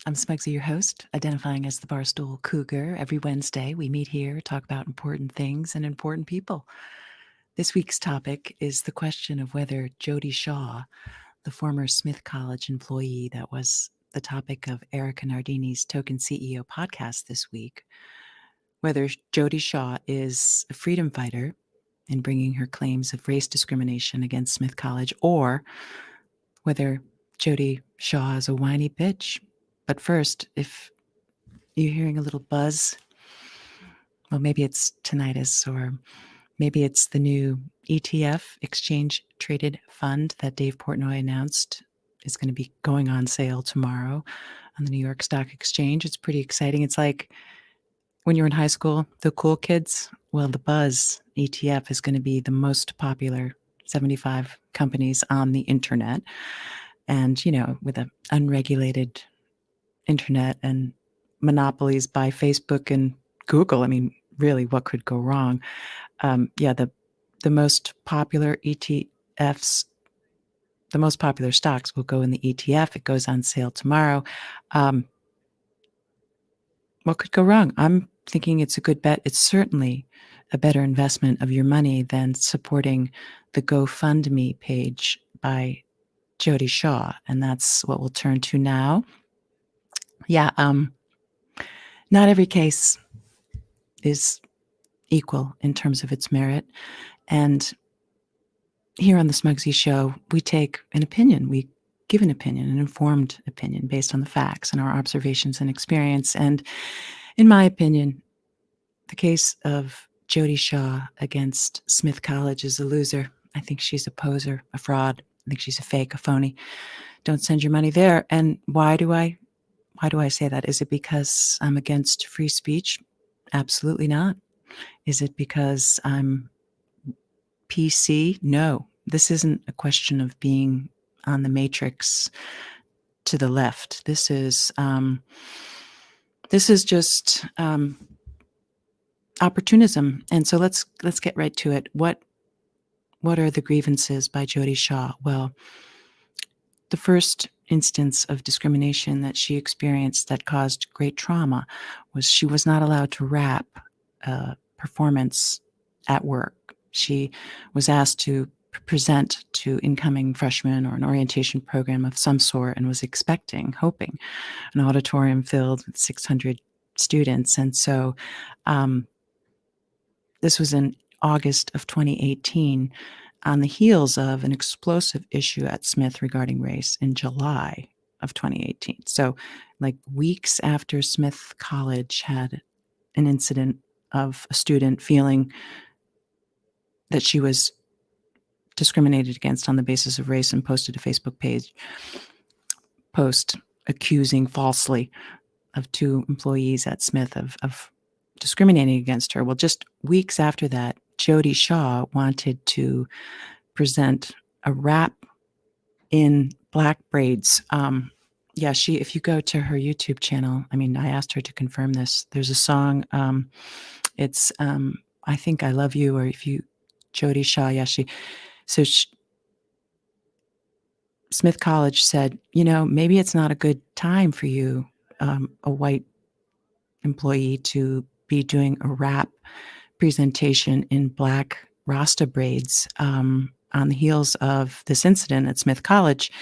I'm Smugsy, your host, identifying as the Barstool Cougar. Every Wednesday, we meet here, talk about important things and important people. This week's topic is the question of whether Jodi Shaw, the former Smith College employee that was the topic of Erica Nardini's Token CEO podcast this week, whether Jodi Shaw is a freedom fighter in bringing her claims of race discrimination against Smith College, or whether Jodi Shaw is a whiny bitch. But first, if you're hearing a little buzz, well, maybe it's tinnitus, or maybe it's the new ETF, exchange traded fund, that Dave Portnoy announced is going to be going on sale tomorrow on the New York Stock Exchange. It's pretty exciting. It's like when you're in high school, the cool kids, well, the Buzz ETF is going to be the most popular 75 companies on the internet. And, with an unregulated internet and monopolies by Facebook and Google, I mean, really, what could go wrong? The most popular ETFs, the most popular stocks will go in the ETF. It goes on sale tomorrow. What could go wrong? I'm thinking it's a good bet. It's certainly a better investment of your money than supporting the GoFundMe page by Jodi Shaw. And that's what we'll turn to now. Not every case is equal in terms of its merit. And here on the Smugsy Show, we take an opinion. We give an opinion, an informed opinion based on the facts and our observations and experience. And in my opinion, the case of Jodi Shaw against Smith College is a loser. I think she's a poser, a fraud. I think she's a fake, a phony. Don't send your money there. And why do I say that? Is it because I'm against free speech? Absolutely not. Is it because I'm PC? No. This isn't a question of being on the matrix to the left. This is just opportunism. And so let's get right to it. What are the grievances by Jodi Shaw? Well, the first instance of discrimination that she experienced that caused great trauma was she was not allowed to rap a performance at work. She was asked to present to incoming freshmen or an orientation program of some sort, and was hoping, an auditorium filled with 600 students. And so this was in August of 2018, on the heels of an explosive issue at Smith regarding race in July of 2018. So like weeks after Smith College had an incident of a student feeling that she was discriminated against on the basis of race, and posted a Facebook post accusing falsely of two employees at Smith of discriminating against her. Well, just weeks after that, Jodi Shaw wanted to present a rap in black braids. If you go to her YouTube channel, I mean, I asked her to confirm this. There's a song, it's I Think I Love You, or if you, Jodi Shaw, Smith College said, maybe it's not a good time for you, a white employee, to be doing a rap presentation in black Rasta braids on the heels of this incident at Smith College.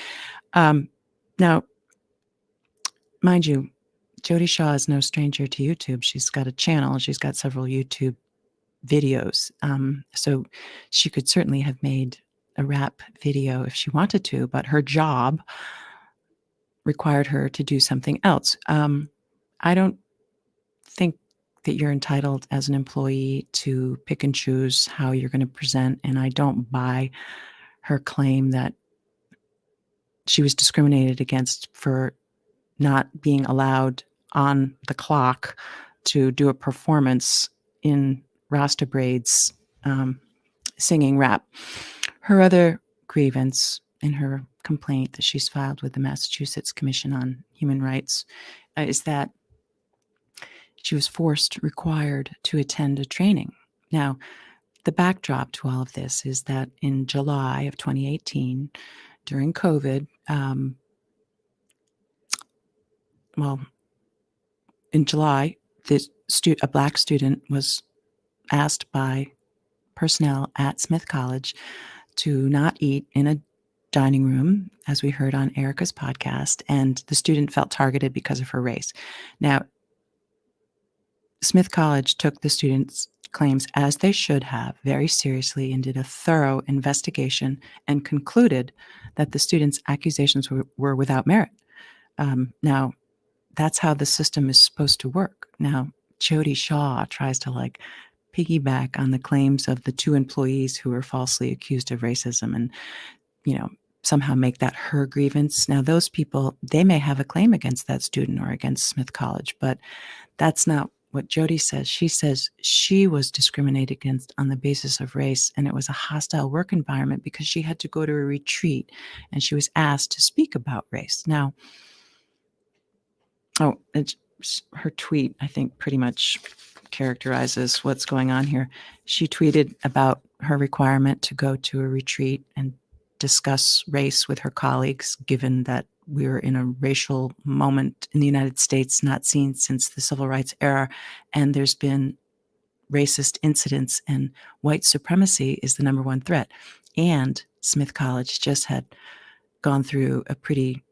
Now, mind you, Jodi Shaw is no stranger to YouTube. She's got a channel. She's got several YouTube videos. So she could certainly have made a rap video if she wanted to, but her job required her to do something else. I don't think that you're entitled as an employee to pick and choose how you're going to present, and I don't buy her claim that she was discriminated against for not being allowed on the clock to do a performance in Rasta braids, singing rap. Her other grievance in her complaint that she's filed with the Massachusetts Commission on Human Rights is that she was required to attend a training. Now, the backdrop to all of this is that in July of 2018, during COVID, well, in July, a black student was asked by personnel at Smith College to not eat in a dining room, as we heard on Erica's podcast, and the student felt targeted because of her race. Now, Smith College took the student's claims, as they should have, very seriously and did a thorough investigation and concluded that the student's accusations were without merit. Now, that's how the system is supposed to work. Now, Jodi Shaw tries to piggyback on the claims of the two employees who were falsely accused of racism and, somehow make that her grievance. Now, those people, they may have a claim against that student or against Smith College, but that's not what Jodi says. She says she was discriminated against on the basis of race, and it was a hostile work environment because she had to go to a retreat and she was asked to speak about race. Now, her tweet, I think, pretty much characterizes what's going on here. She tweeted about her requirement to go to a retreat and discuss race with her colleagues, given that we're in a racial moment in the United States not seen since the civil rights era, and there's been racist incidents, and white supremacy is the number one threat. And Smith College just had gone through a pretty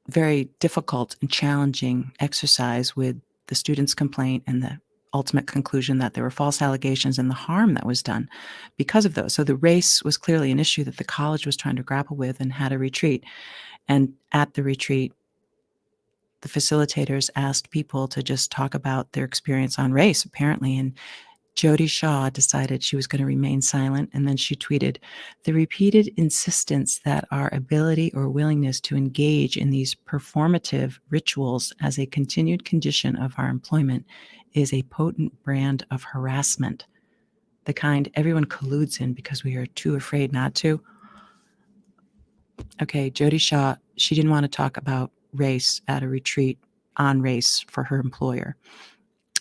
very difficult and challenging exercise with the student's complaint and the ultimate conclusion that there were false allegations and the harm that was done because of those. So the race was clearly an issue that the college was trying to grapple with and had a retreat. And at the retreat, the facilitators asked people to just talk about their experience on race, apparently. And Jodi Shaw decided she was going to remain silent, and then she tweeted, "The repeated insistence that our ability or willingness to engage in these performative rituals as a continued condition of our employment is a potent brand of harassment, the kind everyone colludes in because we are too afraid not to." Okay, Jodi Shaw, she didn't want to talk about race at a retreat on race for her employer.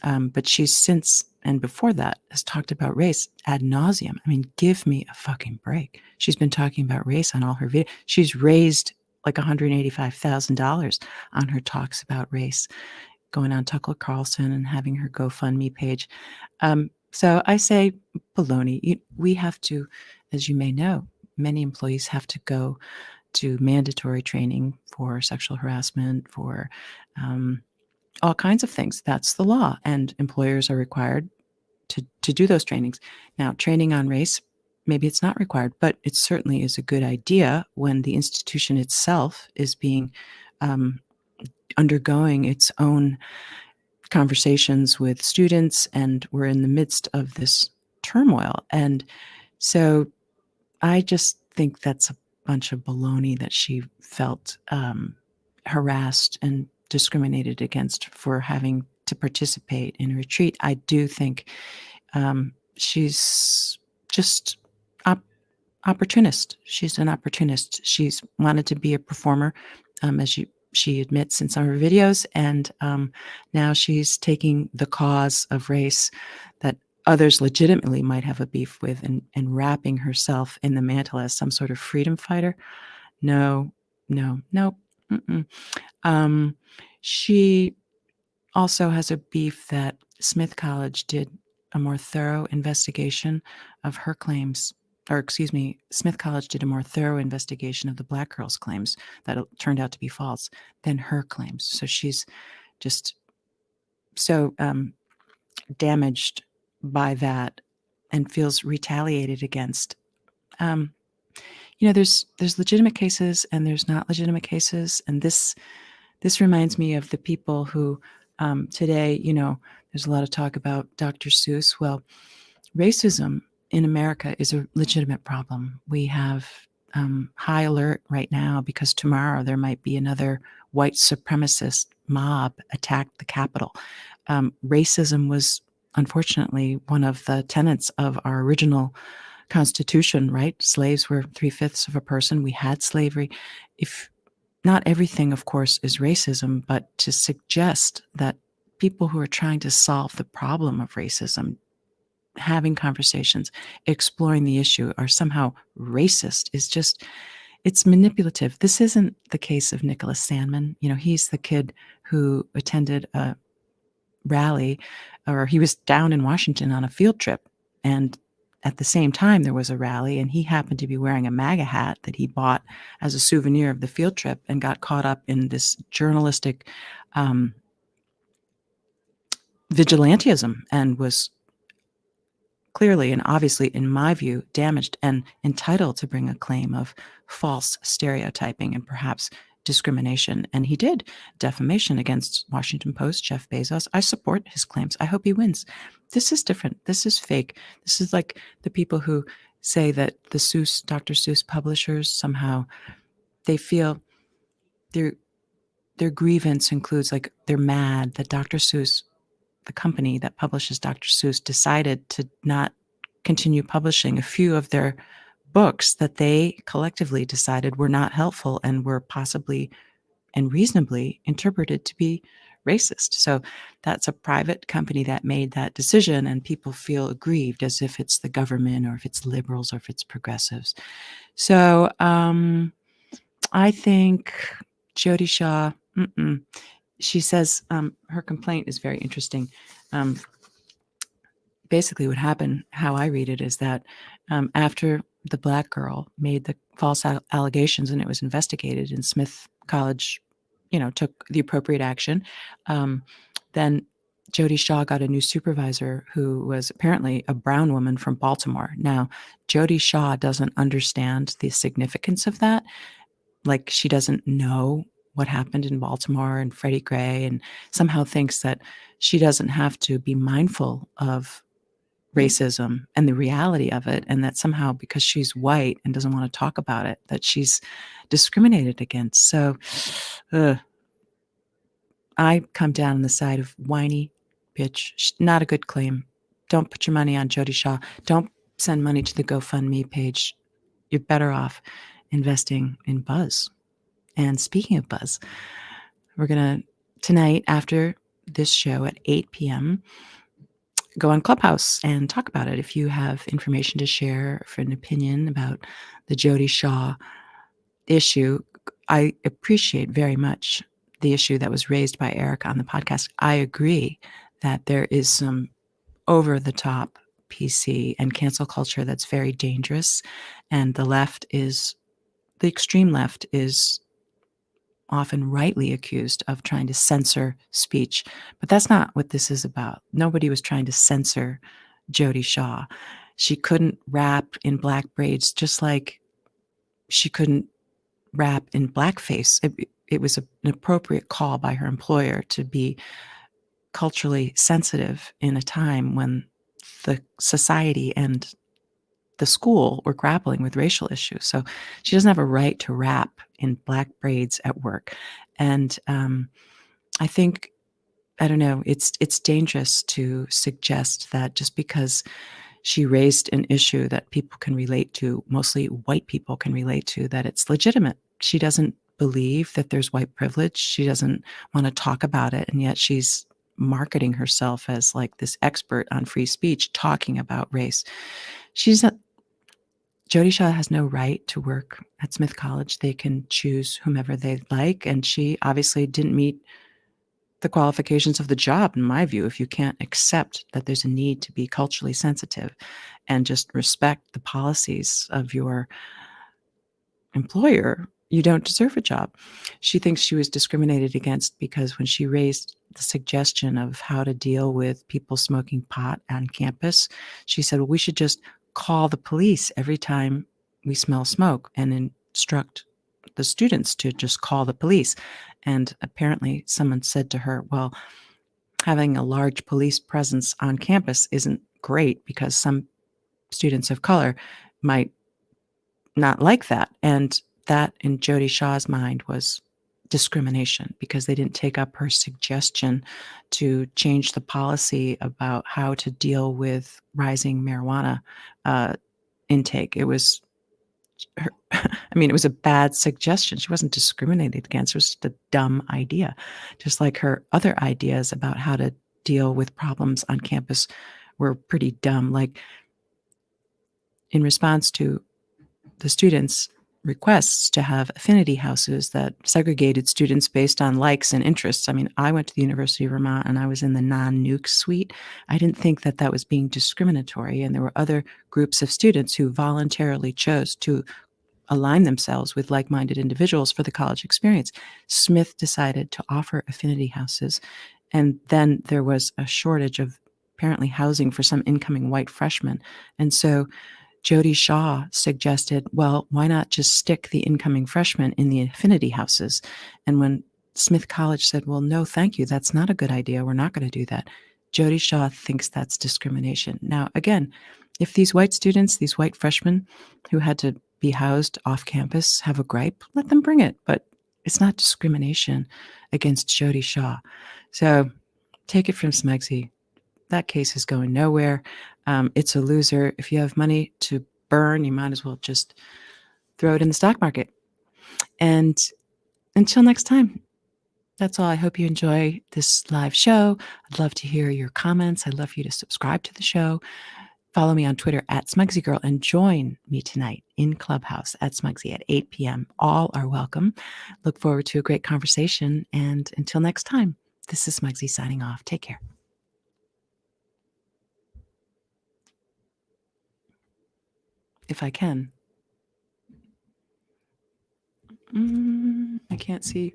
But she's since and before that has talked about race ad nauseum. I mean, give me a fucking break. She's been talking about race on all her videos. She's raised like $185,000 on her talks about race, going on Tucker Carlson and having her GoFundMe page. So I say baloney. We have to, as you may know, many employees have to go to mandatory training for sexual harassment, for all kinds of things. That's the law, and employers are required to do those trainings. Now, training on race, maybe it's not required, but it certainly is a good idea when the institution itself is being undergoing its own conversations with students, and we're in the midst of this turmoil. And so I just think that's a bunch of baloney that she felt harassed and discriminated against for having to participate in a retreat. I do think she's just opportunist. She's an opportunist. She's wanted to be a performer, as she admits in some of her videos, and now she's taking the cause of race that others legitimately might have a beef with and wrapping herself in the mantle as some sort of freedom fighter. No, no, no. She also has a beef that Smith College did a more thorough investigation of her claims, or excuse me, Smith College did a more thorough investigation of the black girl's claims that turned out to be false than her claims. So she's just so damaged by that and feels retaliated against. There's legitimate cases and there's not legitimate cases, and this reminds me of the people who today, there's a lot of talk about Dr. Seuss. Well, racism in America is a legitimate problem. We have high alert right now because tomorrow there might be another white supremacist mob attack the Capitol. Racism was unfortunately one of the tenets of our original Constitution, right? Slaves were 3/5 of a person. We had slavery. If not everything, of course, is racism, but to suggest that people who are trying to solve the problem of racism, having conversations, exploring the issue, are somehow racist is just, it's manipulative. This isn't the case of Nicholas Sandmann. He's the kid who attended a rally, or he was down in Washington on a field trip, and at the same time there was a rally, and he happened to be wearing a MAGA hat that he bought as a souvenir of the field trip, and got caught up in this journalistic vigilantism, and was clearly and obviously, in my view, damaged and entitled to bring a claim of false stereotyping and perhaps discrimination. And he did defamation against Washington Post, Jeff Bezos. I support his claims. I hope he wins. This is different. This is fake. This is like the people who say that the Dr. Seuss publishers somehow, they feel their grievance includes, like, they're mad that Dr. Seuss, the company that publishes Dr. Seuss, decided to not continue publishing a few of their books that they collectively decided were not helpful and were possibly and reasonably interpreted to be racist. So that's a private company that made that decision, and people feel aggrieved as if it's the government, or if it's liberals, or if it's progressives. So I think Jodi Shaw, she says, her complaint is very interesting. Basically what happened, how I read it, is that after the black girl made the false allegations and it was investigated, and Smith College, took the appropriate action, then Jodi Shaw got a new supervisor who was apparently a brown woman from Baltimore. Now, Jodi Shaw doesn't understand the significance of that. Like, she doesn't know what happened in Baltimore and Freddie Gray, and somehow thinks that she doesn't have to be mindful of racism and the reality of it, and that somehow, because she's white and doesn't want to talk about it, that she's discriminated against. So I come down on the side of whiny bitch. Not a good claim. Don't put your money on Jodi Shaw. Don't send money to the GoFundMe page. You're better off investing in Buzz. And speaking of Buzz, we're going to, tonight after this show at 8 p.m., go on Clubhouse and talk about it. If you have information to share for an opinion about the Jodi Shaw issue, I appreciate very much the issue that was raised by Eric on the podcast. I agree that there is some over-the-top PC and cancel culture that's very dangerous, and the extreme left is often rightly accused of trying to censor speech. But that's not what this is about. Nobody was trying to censor Jodi Shaw. She couldn't rap in black braids, just like she couldn't rap in blackface. It was an appropriate call by her employer to be culturally sensitive in a time when the society and the school were grappling with racial issues. So she doesn't have a right to rap in black braids at work. And I think, I don't know, it's dangerous to suggest that just because she raised an issue that people can relate to, mostly white people can relate to, that it's legitimate. She doesn't believe that there's white privilege. She doesn't want to talk about it. And yet she's marketing herself as like this expert on free speech, talking about race. Jodi Shaw has no right to work at Smith College. They can choose whomever they like, and she obviously didn't meet the qualifications of the job, in my view. If you can't accept that there's a need to be culturally sensitive and just respect the policies of your employer, you don't deserve a job. She thinks she was discriminated against because when she raised the suggestion of how to deal with people smoking pot on campus, she said, well, we should just call the police every time we smell smoke and instruct the students to just call the police. And apparently someone said to her, well, having a large police presence on campus isn't great because some students of color might not like that. And that, in Jodi Shaw's mind, was discrimination because they didn't take up her suggestion to change the policy about how to deal with rising marijuana intake. It was her, it was a bad suggestion. She wasn't discriminated against. It was just a dumb idea, just like her other ideas about how to deal with problems on campus were pretty dumb. Like, in response to the students requests to have affinity houses that segregated students based on likes and interests. I mean, I went to the University of Vermont and I was in the non-nuke suite. I didn't think that that was being discriminatory, and there were other groups of students who voluntarily chose to align themselves with like-minded individuals for the college experience. Smith decided to offer affinity houses, and then there was a shortage of apparently housing for some incoming white freshmen. And so Jodi Shaw suggested, well, why not just stick the incoming freshmen in the affinity houses? And when Smith College said, well, no, thank you, that's not a good idea, we're not going to do that, Jodi Shaw thinks that's discrimination. Now, again, if these white students, these white freshmen who had to be housed off campus have a gripe, let them bring it. But it's not discrimination against Jodi Shaw. So take it from Smugsy. That case is going nowhere. It's a loser. If you have money to burn, you might as well just throw it in the stock market. And until next time, that's all. I hope you enjoy this live show. I'd love to hear your comments. I'd love for you to subscribe to the show. Follow me on Twitter at SmugsyGirl and join me tonight in Clubhouse at Smugsy at 8 p.m. All are welcome. Look forward to a great conversation. And until next time, this is Smugsy signing off. Take care. If I can. I can't see.